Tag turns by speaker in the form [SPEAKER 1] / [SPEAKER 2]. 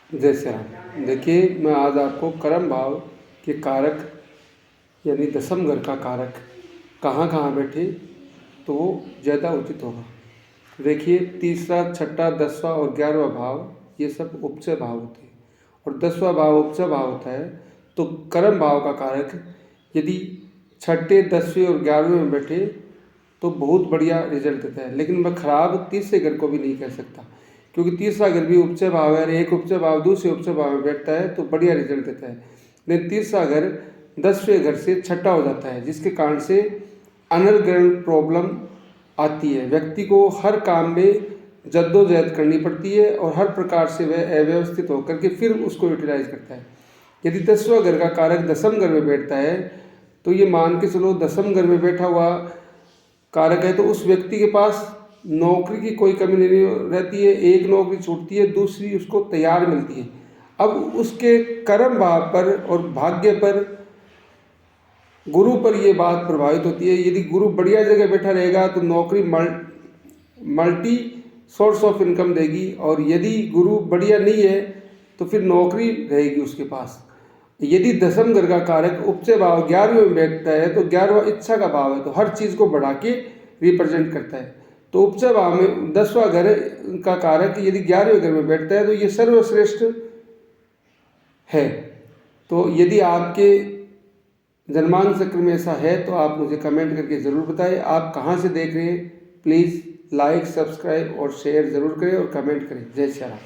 [SPEAKER 1] जय श्री राम। देखिए, मैं आज आपको कर्म भाव के कारक यानी दसम घर का कारक कहाँ कहाँ बैठे तो वो ज़्यादा उचित होगा। देखिए, तीसरा, छठा, 10वां और 11वां भाव ये सब उपचय भाव होते हैं और 10वां भाव उपचय भाव होता है। तो कर्म भाव का कारक यदि छठे, 10वें और 11वें में बैठे तो बहुत बढ़िया रिजल्ट देता है। लेकिन मैं खराब तीसरे घर को भी नहीं कह सकता, क्योंकि तीसरा घर भी उपचय भाव है और एक उपचय भाव दूसरे उपचय भाव में बैठता है तो बढ़िया रिजल्ट देता है। लेकिन तीसरा घर 10वें घर से छठा हो जाता है, जिसके कारण से अनर्गल प्रॉब्लम आती है। व्यक्ति को हर काम में जद्दोजहद करनी पड़ती है और हर प्रकार से वह अव्यवस्थित होकर के फिर उसको यूटिलाइज करता है। यदि 10वां घर का कारक दसम घर में बैठता है तो ये मान के चलो, दसम घर में बैठा हुआ कारक है तो उस व्यक्ति के पास नौकरी की कोई कमी नहीं रहती है। एक नौकरी छूटती है, दूसरी उसको तैयार मिलती है। अब उसके कर्म भाव पर और भाग्य पर, गुरु पर ये बात प्रभावित होती है। यदि गुरु बढ़िया जगह बैठा रहेगा तो नौकरी मल्टी सोर्स ऑफ इनकम देगी, और यदि गुरु बढ़िया नहीं है तो फिर नौकरी रहेगी उसके पास। यदि दसम घर का कारक उपचय भाव 11वें में बैठता है तो 11वां इच्छा का भाव है, तो हर चीज़ को बढ़ा के रिप्रेजेंट करता है। तो उपचय भाव में 10वां घर का कारक यदि 11वें घर में बैठता है तो ये सर्वश्रेष्ठ है। तो यदि आपके जन्मांक चक्र में ऐसा है तो आप मुझे कमेंट करके ज़रूर बताएं। आप कहाँ से देख रहे हैं, प्लीज़ लाइक, सब्सक्राइब और शेयर ज़रूर करें और कमेंट करें। जय श्री राम।